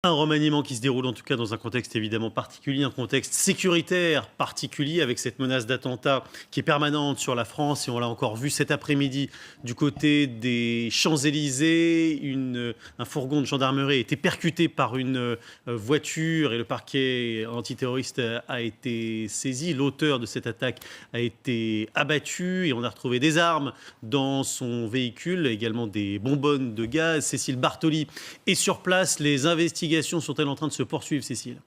Un remaniement qui se déroule en tout cas dans un contexte évidemment particulier, un contexte sécuritaire particulier avec cette menace d'attentat qui est permanente sur la France et on l'a encore vu cet après-midi du côté des Champs-Élysées. Un fourgon de gendarmerie a été percuté par une voiture et le parquet antiterroriste a été saisi. L'auteur de cette attaque a été abattu et on a retrouvé des armes dans son véhicule, également des bonbonnes de gaz. Cécile Bartoli est sur place. Les investigations sont-elles en train de se poursuivre, Cécile?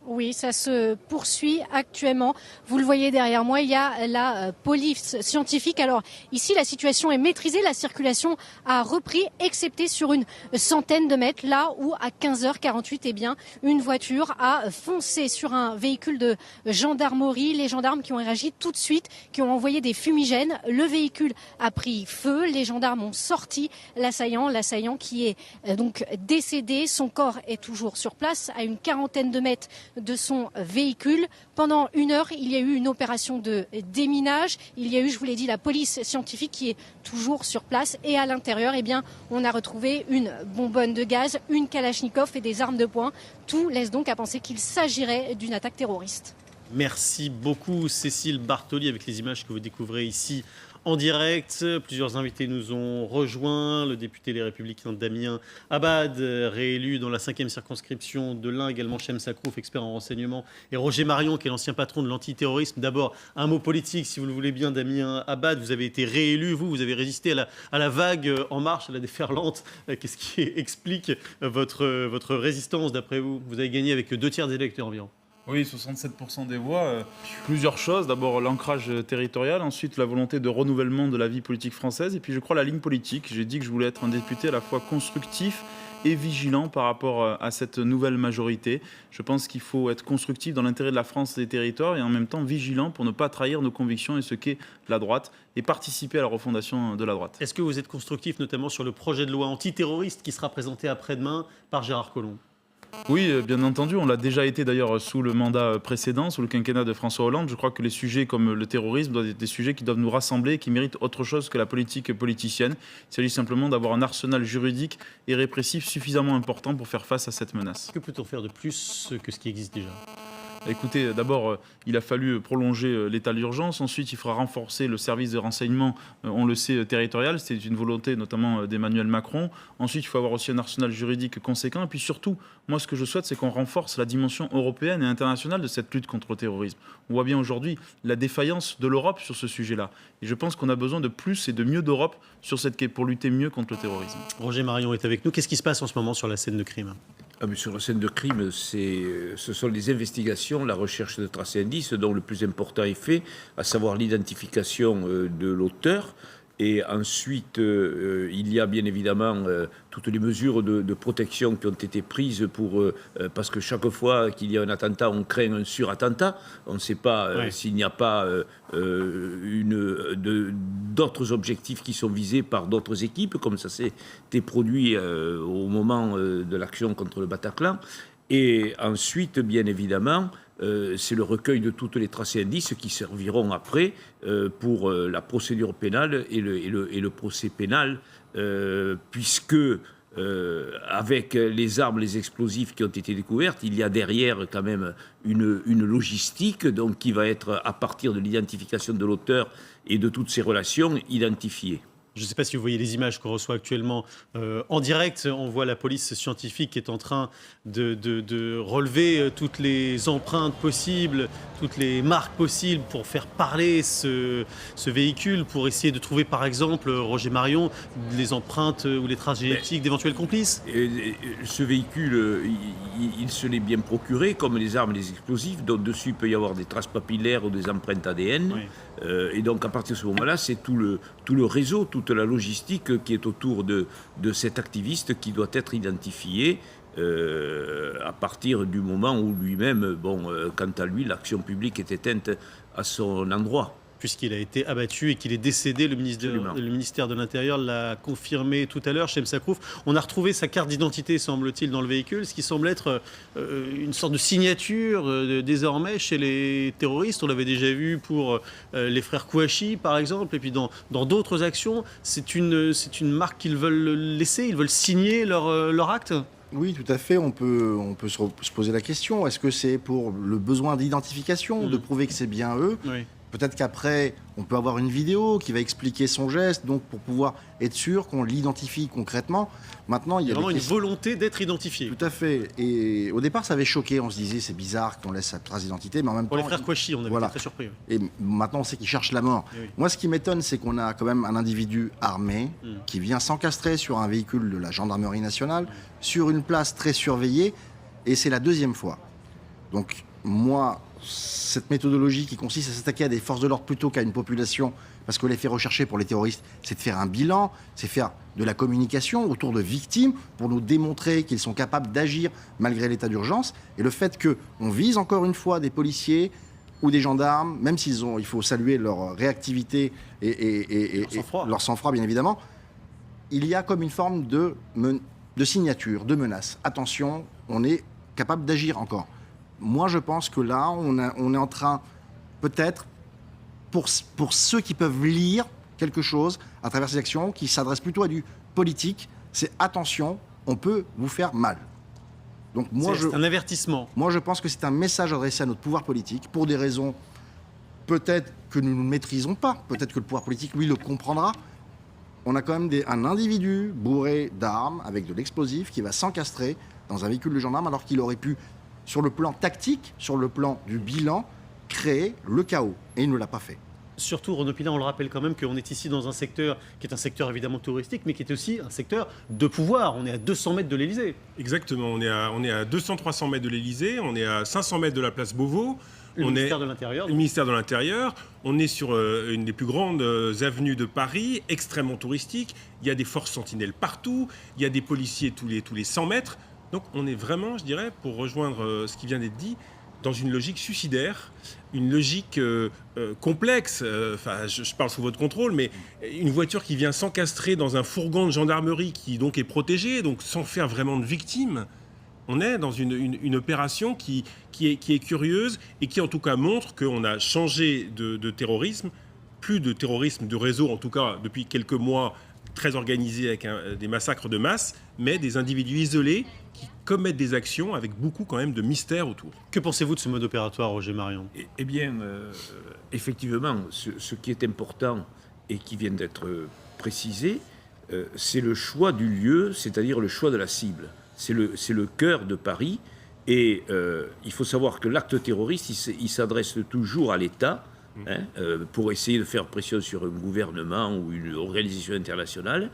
Oui, ça se poursuit actuellement. Vous le voyez derrière moi, il y a la police scientifique. Alors ici, la situation est maîtrisée, la circulation a repris, excepté sur une centaine de mètres, là où à 15h48, eh bien, une voiture a foncé sur un véhicule de gendarmerie. Les gendarmes qui ont réagi tout de suite, qui ont envoyé des fumigènes. Le véhicule a pris feu, les gendarmes ont sorti l'assaillant qui est donc décédé. Son corps est toujours sur place, à une quarantaine de mètres de son véhicule. Pendant 1 heure, il y a eu une opération de déminage. Il y a eu, je vous l'ai dit, la police scientifique qui est toujours sur place. Et à l'intérieur, eh bien, on a retrouvé une bonbonne de gaz, une kalachnikov et des armes de poing. Tout laisse donc à penser qu'il s'agirait d'une attaque terroriste. Merci beaucoup Cécile Bartoli avec les images que vous découvrez ici en direct. Plusieurs invités nous ont rejoints. Le député Les Républicains Damien Abad, réélu dans la 5e circonscription de l'Ain, également Chem Sakrouf, expert en renseignement, et Roger Marion, qui est l'ancien patron de l'antiterrorisme. D'abord, un mot politique, si vous le voulez bien, Damien Abad. Vous avez été réélu, vous avez résisté à la vague En Marche, à la déferlante. Qu'est-ce qui explique votre résistance, d'après vous? Vous avez gagné avec 2 tiers des électeurs environ. Oui, 67% des voix. Plusieurs choses. D'abord, l'ancrage territorial. Ensuite, la volonté de renouvellement de la vie politique française. Et puis, je crois, la ligne politique. J'ai dit que je voulais être un député à la fois constructif et vigilant par rapport à cette nouvelle majorité. Je pense qu'il faut être constructif dans l'intérêt de la France et des territoires et en même temps vigilant pour ne pas trahir nos convictions et ce qu'est la droite et participer à la refondation de la droite. Est-ce que vous êtes constructif notamment sur le projet de loi antiterroriste qui sera présenté après-demain par Gérard Collomb? Oui, bien entendu, on l'a déjà été d'ailleurs sous le mandat précédent, sous le quinquennat de François Hollande. Je crois que les sujets comme le terrorisme doivent être des sujets qui doivent nous rassembler et qui méritent autre chose que la politique politicienne. Il s'agit simplement d'avoir un arsenal juridique et répressif suffisamment important pour faire face à cette menace. Que peut-on faire de plus que ce qui existe déjà? Écoutez, d'abord, il a fallu prolonger l'état d'urgence. Ensuite, il faudra renforcer le service de renseignement, on le sait, territorial. C'est une volonté notamment d'Emmanuel Macron. Ensuite, il faut avoir aussi un arsenal juridique conséquent. Et puis surtout, moi, ce que je souhaite, c'est qu'on renforce la dimension européenne et internationale de cette lutte contre le terrorisme. On voit bien aujourd'hui la défaillance de l'Europe sur ce sujet-là. Et je pense qu'on a besoin de plus et de mieux d'Europe sur cette quête pour lutter mieux contre le terrorisme. Roger Marion est avec nous. Qu'est-ce qui se passe en ce moment sur la scène de crime? Mais sur la scène de crime, ce sont les investigations, la recherche de traces et indices, dont le plus important est fait, à savoir l'identification de l'auteur. Et ensuite, il y a bien évidemment toutes les mesures de protection qui ont été prises parce que chaque fois qu'il y a un attentat, on craint un surattentat. On ne sait pas s'il n'y a pas d'autres objectifs qui sont visés par d'autres équipes, comme ça s'était produit au moment de l'action contre le Bataclan. Et ensuite, bien évidemment, c'est le recueil de toutes les traces et indices qui serviront après pour la procédure pénale et le procès pénal, puisque avec les armes, les explosifs qui ont été découvertes, il y a derrière quand même une logistique donc, qui va être, à partir de l'identification de l'auteur et de toutes ses relations, identifiée. Je ne sais pas si vous voyez les images qu'on reçoit actuellement en direct. On voit la police scientifique qui est en train de relever toutes les empreintes possibles, toutes les marques possibles pour faire parler ce véhicule, pour essayer de trouver par exemple, Roger Marion, les empreintes ou les traces génétiques d'éventuels complices. Ce véhicule, il se l'est bien procuré, comme les armes et les explosifs, dont dessus il peut y avoir des traces papillaires ou des empreintes ADN. Oui. Et donc à partir de ce moment-là, c'est tout le réseau, toute la logistique qui est autour de cet activiste qui doit être identifié à partir du moment où lui-même, quant à lui, l'action publique est éteinte à son endroit. puisqu'il a été abattu et qu'il est décédé. Le ministère de l'Intérieur l'a confirmé tout à l'heure, Chem Sakrouf. On a retrouvé sa carte d'identité, semble-t-il, dans le véhicule, ce qui semble être une sorte de signature désormais chez les terroristes. On l'avait déjà vu pour les frères Kouachi, par exemple, et puis dans d'autres actions. C'est une marque qu'ils veulent laisser, ils veulent signer leur acte. Oui, tout à fait. On peut se poser la question. Est-ce que c'est pour le besoin d'identification, de prouver que c'est bien eux? Oui. Peut-être qu'après, on peut avoir une vidéo qui va expliquer son geste, donc pour pouvoir être sûr qu'on l'identifie concrètement. Maintenant, il y a vraiment une volonté d'être identifié. Tout à fait. Et au départ, ça avait choqué. On se disait, c'est bizarre qu'on laisse sa trace d'identité, mais en même pour temps... les frères Kouachi, on avait été très surpris. Oui. Et maintenant, on sait qu'ils cherchent la mort. Oui. Moi, ce qui m'étonne, c'est qu'on a quand même un individu armé qui vient s'encastrer sur un véhicule de la gendarmerie nationale, sur une place très surveillée, et c'est la deuxième fois. Donc, moi... cette méthodologie qui consiste à s'attaquer à des forces de l'ordre plutôt qu'à une population, parce que l'effet recherché pour les terroristes, c'est de faire un bilan, c'est faire de la communication autour de victimes pour nous démontrer qu'ils sont capables d'agir malgré l'état d'urgence. Et le fait qu'on vise encore une fois des policiers ou des gendarmes, même il faut saluer leur réactivité et leur sang-froid, bien évidemment, il y a comme une forme de signature, de menace. Attention, on est capable d'agir encore. Moi, je pense que là, on est en train, peut-être, pour ceux qui peuvent lire quelque chose à travers ces actions, qui s'adressent plutôt à du politique, c'est attention, on peut vous faire mal. Donc c'est un avertissement. Moi, je pense que c'est un message adressé à notre pouvoir politique, pour des raisons peut-être que nous ne maîtrisons pas, peut-être que le pouvoir politique, lui, le comprendra. On a quand même un individu bourré d'armes, avec de l'explosif, qui va s'encastrer dans un véhicule de gendarme, alors qu'il aurait pu, sur le plan tactique, sur le plan du bilan, créer le chaos. Et il ne l'a pas fait. Surtout, Renaud Pilin, on le rappelle quand même qu'on est ici dans un secteur qui est un secteur évidemment touristique, mais qui est aussi un secteur de pouvoir. On est à 200 mètres de l'Élysée. Exactement, on est à 200-300 mètres de l'Élysée, on est à 500 mètres de la place Beauvau. Le ministère de l'Intérieur. Le ministère de l'Intérieur. On est sur une des plus grandes avenues de Paris, extrêmement touristique. Il y a des forces sentinelles partout, il y a des policiers tous les 100 mètres. Donc on est vraiment, je dirais, pour rejoindre ce qui vient d'être dit, dans une logique suicidaire, une logique complexe. Je parle sous votre contrôle, mais une voiture qui vient s'encastrer dans un fourgon de gendarmerie qui donc est protégé, donc sans faire vraiment de victimes. On est dans une opération qui est curieuse et qui en tout cas montre qu'on a changé de terrorisme, plus de terrorisme de réseau, en tout cas depuis quelques mois, très organisé avec des massacres de masse, mais des individus isolés qui commettent des actions avec beaucoup quand même de mystère autour. Que pensez-vous de ce mode opératoire, Roger Marion ? Eh bien, effectivement, ce qui est important et qui vient d'être précisé, c'est le choix du lieu, c'est-à-dire le choix de la cible. C'est le cœur de Paris. Et il faut savoir que l'acte terroriste, il s'adresse toujours à l'État, pour essayer de faire pression sur un gouvernement ou une organisation internationale.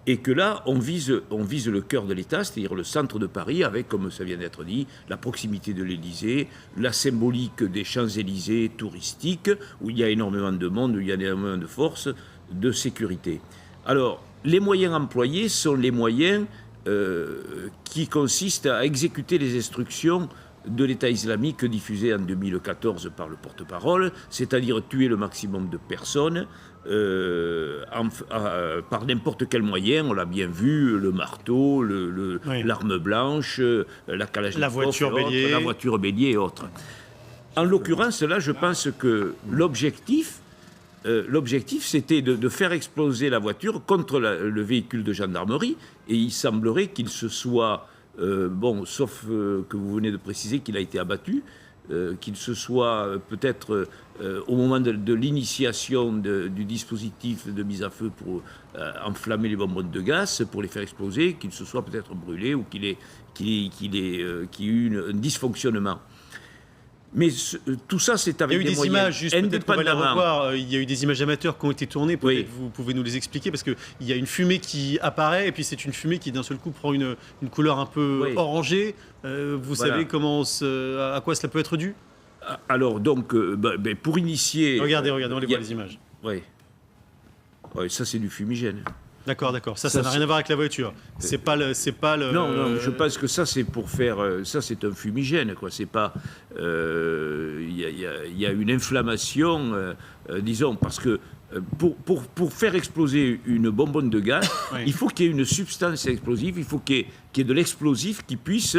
Et que là, on vise le cœur de l'État, c'est-à-dire le centre de Paris, avec, comme ça vient d'être dit, la proximité de l'Élysée, la symbolique des Champs-Élysées touristiques, où il y a énormément de monde, où il y a énormément de forces de sécurité. Alors, les moyens employés sont les moyens qui consistent à exécuter les instructions de l'État islamique diffusées en 2014 par le porte-parole, c'est-à-dire tuer le maximum de personnes par n'importe quel moyen. On l'a bien vu, le marteau, l'arme blanche, la Kalachnikov, la voiture bélier et autres. En l'occurrence, là, je pense que l'objectif, c'était de faire exploser la voiture contre le véhicule de gendarmerie, et il semblerait qu'il se soit, sauf que vous venez de préciser qu'il a été abattu, qu'il se soit peut-être au moment de l'initiation du dispositif de mise à feu pour enflammer les bonbonnes de gaz, pour les faire exploser, qu'il se soit peut-être brûlé ou qu'il ait eu un dysfonctionnement. Mais tout ça, c'est avec des moyens images, juste peut-être qu'on va les indépendamment. revoir. Il y a eu des images amateurs qui ont été tournées. Peut-être vous pouvez nous les expliquer, parce qu'il y a une fumée qui apparaît, et puis c'est une fumée qui d'un seul coup prend une couleur un peu orangée. Vous savez à quoi cela peut être dû ? Alors donc, pour initier... Regardez, on les voit les images. Oui. Ça c'est du fumigène. D'accord. Ça n'a rien à voir avec la voiture. C'est pas le. Non, je pense que ça c'est pour faire. Ça c'est un fumigène, quoi. C'est pas. Il y a une inflammation, disons, parce que pour faire exploser une bonbonne de gaz, Oui. il faut qu'il y ait une substance explosive, il faut qu'il y ait de l'explosif qui puisse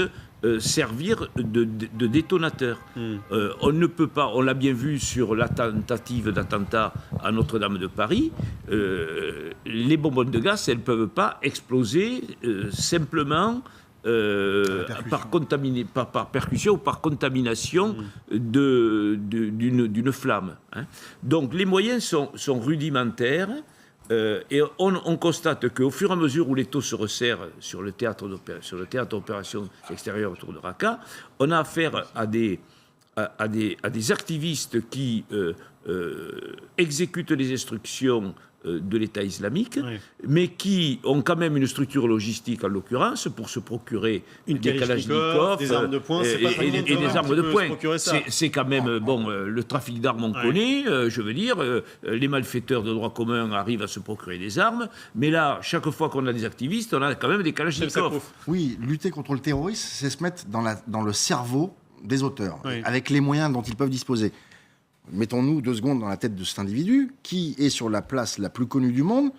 servir de détonateur. On ne peut pas, on l'a bien vu sur la tentative d'attentat à Notre-Dame de Paris, les bonbonnes de gaz, elles ne peuvent pas exploser simplement par percussion ou par contamination d'une flamme. Hein. Donc les moyens sont rudimentaires. Et on constate qu'au fur et à mesure où les taux se resserrent sur le théâtre d'opérations extérieures autour de Raqqa, on a affaire à des activistes qui exécutent les instructions de l'État islamique, Oui. mais qui ont quand même une structure logistique, en l'occurrence, pour se procurer des kalachnikovs, des armes de poing, c'est pas tout le monde et qui des peut armes de se poing. procurer ça. C'est quand même, le trafic d'armes, on connaît, je veux dire, les malfaiteurs de droit commun arrivent à se procurer des armes, mais là, chaque fois qu'on a des activistes, on a quand même des kalachnikovs. Oui, lutter contre le terrorisme, c'est se mettre dans le cerveau des auteurs, Oui. avec les moyens dont ils peuvent disposer. Mettons-nous 2 secondes dans la tête de cet individu qui est sur la place la plus connue du monde,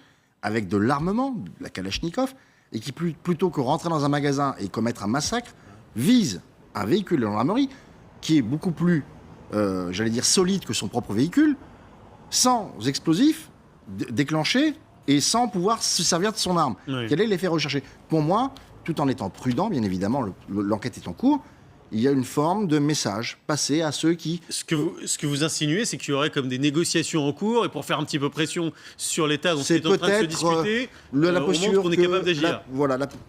avec de l'armement, de la Kalachnikov, et qui, plutôt que rentrer dans un magasin et commettre un massacre, vise un véhicule de gendarmerie qui est beaucoup plus, solide que son propre véhicule, sans explosifs déclenchés et sans pouvoir se servir de son arme. Oui. Quel est l'effet recherché? Pour moi, tout en étant prudent, bien évidemment, l'enquête est en cours, il y a une forme de message passé à ceux qui... Ce que vous insinuez, c'est qu'il y aurait comme des négociations en cours, et pour faire un petit peu pression sur l'État dont C'est c'est en train de se peut-être discuter, la on posture montre qu'on est que capable d'agir.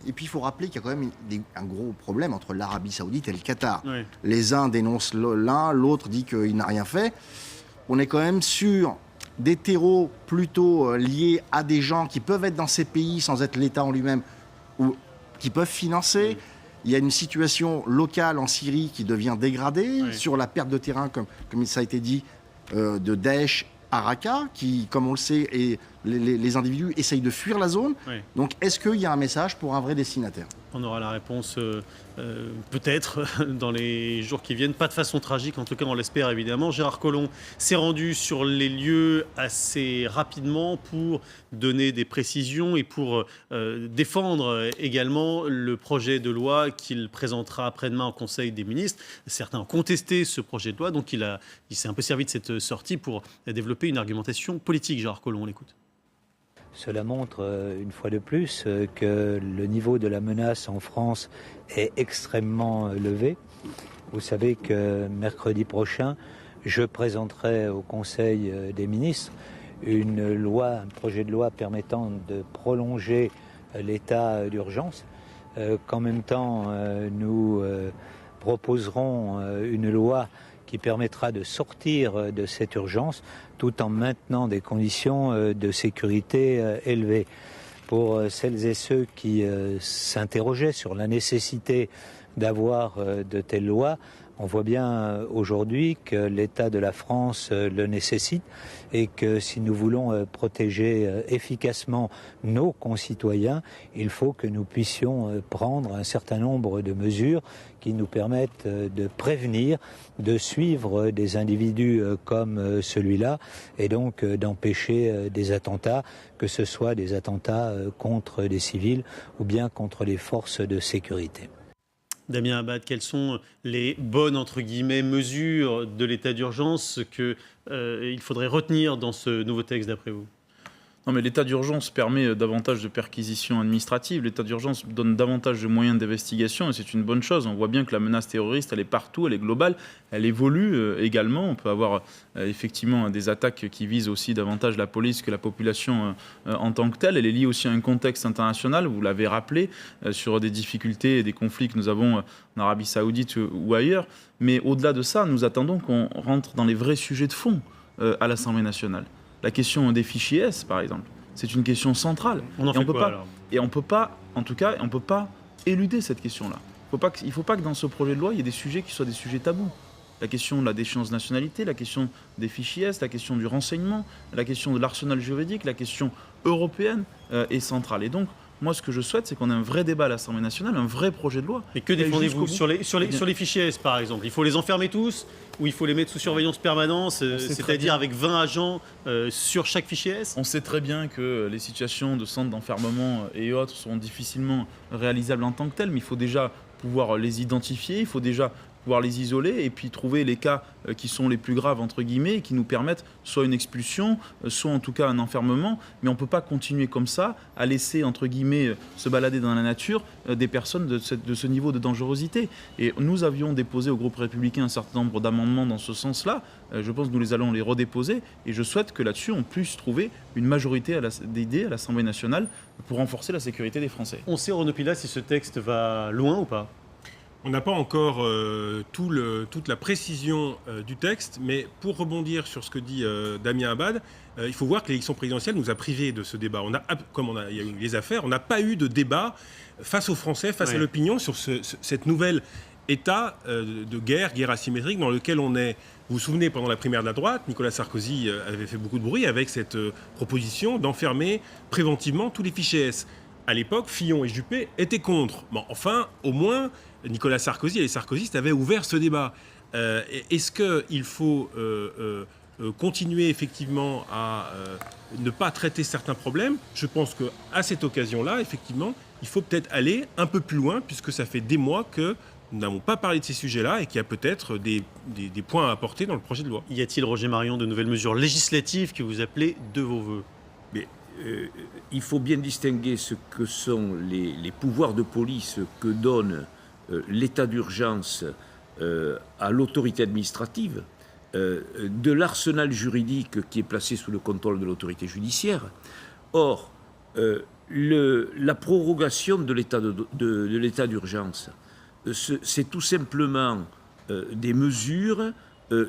Et puis il faut rappeler qu'il y a quand même un gros problème entre l'Arabie Saoudite et le Qatar. Oui. Les uns dénoncent l'un, l'autre dit qu'il n'a rien fait. On est quand même sur des terreaux plutôt liés à des gens qui peuvent être dans ces pays sans être l'État en lui-même, ou qui peuvent financer. Il y a une situation locale en Syrie qui devient dégradée sur la perte de terrain, comme ça a été dit, de Daesh à Raqqa, qui, comme on le sait, les individus essayent de fuir la zone. Oui. Donc, est-ce qu'il y a un message pour un vrai destinataire? On aura la réponse peut-être dans les jours qui viennent. Pas de façon tragique, en tout cas on l'espère évidemment. Gérard Collomb s'est rendu sur les lieux assez rapidement pour donner des précisions et pour défendre également le projet de loi qu'il présentera après-demain au Conseil des ministres. Certains ont contesté ce projet de loi, donc il s'est un peu servi de cette sortie pour développer une argumentation politique. Gérard Collomb, on l'écoute. Cela montre une fois de plus que le niveau de la menace en France est extrêmement élevé. Vous savez que mercredi prochain, je présenterai au Conseil des ministres un projet de loi permettant de prolonger l'état d'urgence. Qu'en même temps, nous proposerons une loi qui permettra de sortir de cette urgence tout en maintenant des conditions de sécurité élevées. Pour celles et ceux qui s'interrogeaient sur la nécessité d'avoir de telles lois, on voit bien aujourd'hui que l'État de la France le nécessite et que si nous voulons protéger efficacement nos concitoyens, il faut que nous puissions prendre un certain nombre de mesures qui nous permettent de prévenir, de suivre des individus comme celui-là et donc d'empêcher des attentats, que ce soit des attentats contre des civils ou bien contre les forces de sécurité. Damien Abad, quelles sont les bonnes, entre guillemets, mesures de l'état d'urgence qu'il faudrait retenir dans ce nouveau texte d'après vous ? Non, mais l'état d'urgence permet davantage de perquisitions administratives. L'état d'urgence donne davantage de moyens d'investigation et c'est une bonne chose. On voit bien que la menace terroriste, elle est partout, elle est globale, elle évolue également. On peut avoir effectivement des attaques qui visent aussi davantage la police que la population en tant que telle. Elle est liée aussi à un contexte international, vous l'avez rappelé, sur des difficultés et des conflits que nous avons en Arabie Saoudite ou ailleurs. Mais au-delà de ça, nous attendons qu'on rentre dans les vrais sujets de fond à l'Assemblée nationale. La question des fichiers S, par exemple, c'est une question centrale. On en fait quoi, alors ? Et on peut pas, en tout cas, on peut pas éluder cette question-là. Il ne faut pas que dans ce projet de loi, il y ait des sujets qui soient des sujets tabous. La question de la déchéance de nationalité, la question des fichiers S, la question du renseignement, la question de l'arsenal juridique, la question européenne, est centrale. Et donc, moi, ce que je souhaite, c'est qu'on ait un vrai débat à l'Assemblée nationale, un vrai projet de loi. Mais que défendez-vous sur les fichiers S, par exemple? Il faut les enfermer tous ou il faut les mettre sous surveillance permanente, c'est-à-dire avec 20 agents sur chaque fichier S? On sait très bien que les situations de centres d'enfermement et autres sont difficilement réalisables en tant que telles, mais il faut déjà pouvoir les identifier, il faut déjà pouvoir les isoler et puis trouver les cas qui sont les plus graves, entre guillemets, et qui nous permettent soit une expulsion, soit en tout cas un enfermement. Mais on ne peut pas continuer comme ça à laisser, entre guillemets, se balader dans la nature des personnes de ce niveau de dangerosité. Et nous avions déposé au groupe républicain un certain nombre d'amendements dans ce sens-là. Je pense que nous allons les redéposer et je souhaite que là-dessus, on puisse trouver une majorité d'idées à l'Assemblée nationale pour renforcer la sécurité des Français. On sait, Renaud Pilat, si ce texte va loin ou pas? On n'a pas encore toute la précision du texte, mais pour rebondir sur ce que dit Damien Abad, il faut voir que l'élection présidentielle nous a privés de ce débat. Il y a eu les affaires, on n'a pas eu de débat face aux Français, face à l'opinion sur cette nouvelle état de guerre asymétrique dans lequel on est. Vous vous souvenez, pendant la primaire de la droite, Nicolas Sarkozy avait fait beaucoup de bruit avec cette proposition d'enfermer préventivement tous les fichiers S. À l'époque, Fillon et Juppé étaient contre. Bon, enfin, au moins, Nicolas Sarkozy et les sarkozystes avaient ouvert ce débat. Est-ce qu'il faut continuer effectivement à ne pas traiter certains problèmes? Je pense qu'à cette occasion-là, effectivement, il faut peut-être aller un peu plus loin, puisque ça fait des mois que nous n'avons pas parlé de ces sujets-là et qu'il y a peut-être des points à apporter dans le projet de loi. Y a-t-il, Roger Marion, de nouvelles mesures législatives que vous appelez de vos voeux? Mais, il faut bien distinguer ce que sont les pouvoirs de police que donne l'état d'urgence à l'autorité administrative, de l'arsenal juridique qui est placé sous le contrôle de l'autorité judiciaire. Or, la prorogation de l'état d'urgence, c'est tout simplement des mesures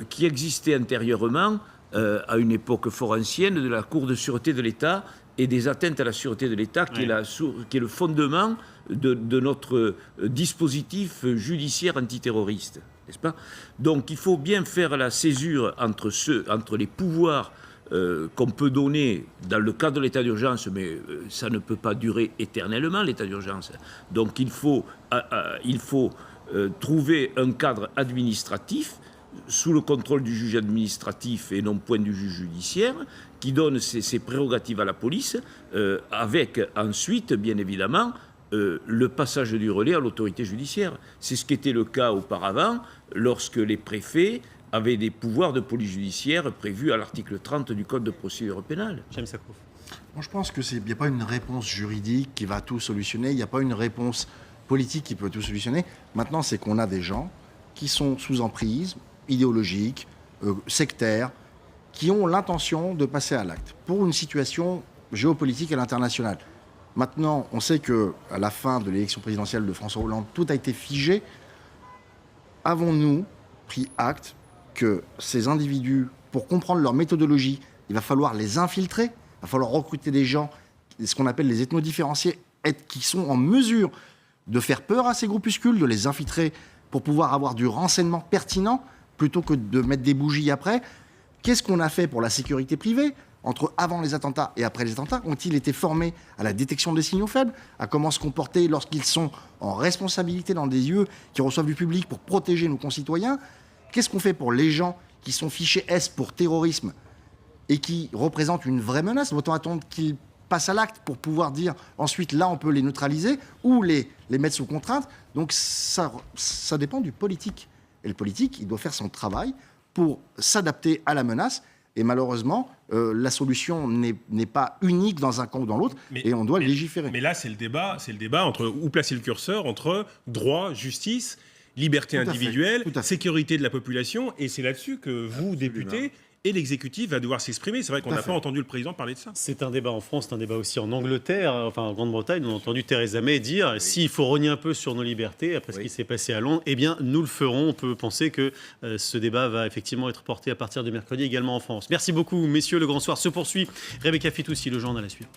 qui existaient antérieurement à une époque fort ancienne de la Cour de sûreté de l'État et des atteintes à la sûreté de l'État, qui est le fondement de notre dispositif judiciaire antiterroriste, n'est-ce pas? Donc il faut bien faire la césure entre les pouvoirs qu'on peut donner dans le cadre de l'état d'urgence, mais ça ne peut pas durer éternellement, l'état d'urgence. Donc il faut trouver un cadre administratif sous le contrôle du juge administratif et non point du juge judiciaire, qui donne ses prérogatives à la police, avec ensuite, bien évidemment, le passage du relais à l'autorité judiciaire. C'est ce qui était le cas auparavant, lorsque les préfets avaient des pouvoirs de police judiciaire prévus à l'article 30 du Code de procédure pénale. James Sakouf. Moi, je pense qu'il n'y a pas une réponse juridique qui va tout solutionner, il n'y a pas une réponse politique qui peut tout solutionner. Maintenant, c'est qu'on a des gens qui sont sous emprise idéologique, sectaire, qui ont l'intention de passer à l'acte pour une situation géopolitique à l'international. Maintenant, on sait qu'à la fin de l'élection présidentielle de François Hollande, tout a été figé. Avons-nous pris acte que ces individus, pour comprendre leur méthodologie, il va falloir les infiltrer, il va falloir recruter des gens, ce qu'on appelle les ethnodiférenciés, qui sont en mesure de faire peur à ces groupuscules, de les infiltrer pour pouvoir avoir du renseignement pertinent, plutôt que de mettre des bougies après. Qu'est-ce qu'on a fait pour la sécurité privée entre avant les attentats et après les attentats? Ont-ils été formés à la détection des signaux faibles, à comment se comporter lorsqu'ils sont en responsabilité dans des lieux qui reçoivent du public pour protéger nos concitoyens? Qu'est-ce qu'on fait pour les gens qui sont fichés S pour terrorisme et qui représentent une vraie menace? Doit-on attendre qu'ils passent à l'acte pour pouvoir dire ensuite là on peut les neutraliser ou les mettre sous contrainte? Donc ça dépend du politique. Et le politique, il doit faire son travail pour s'adapter à la menace. Et malheureusement, la solution n'est pas unique dans un camp ou dans l'autre, et on doit légiférer. Mais là, c'est le débat entre où placer le curseur entre droit, justice, liberté individuelle, sécurité de la population. Et c'est là-dessus que vous, députés, et l'exécutif va devoir s'exprimer. C'est vrai qu'on n'a pas entendu le président parler de ça. C'est un débat en France, c'est un débat aussi en Angleterre, enfin en Grande-Bretagne. On a entendu Theresa May dire s'il faut rogner un peu sur nos libertés, après ce qui s'est passé à Londres, eh bien nous le ferons. On peut penser que ce débat va effectivement être porté à partir de mercredi également en France. Merci beaucoup, messieurs. Le Grand Soir se poursuit. Rebecca Fitoussi, le journal à suivre.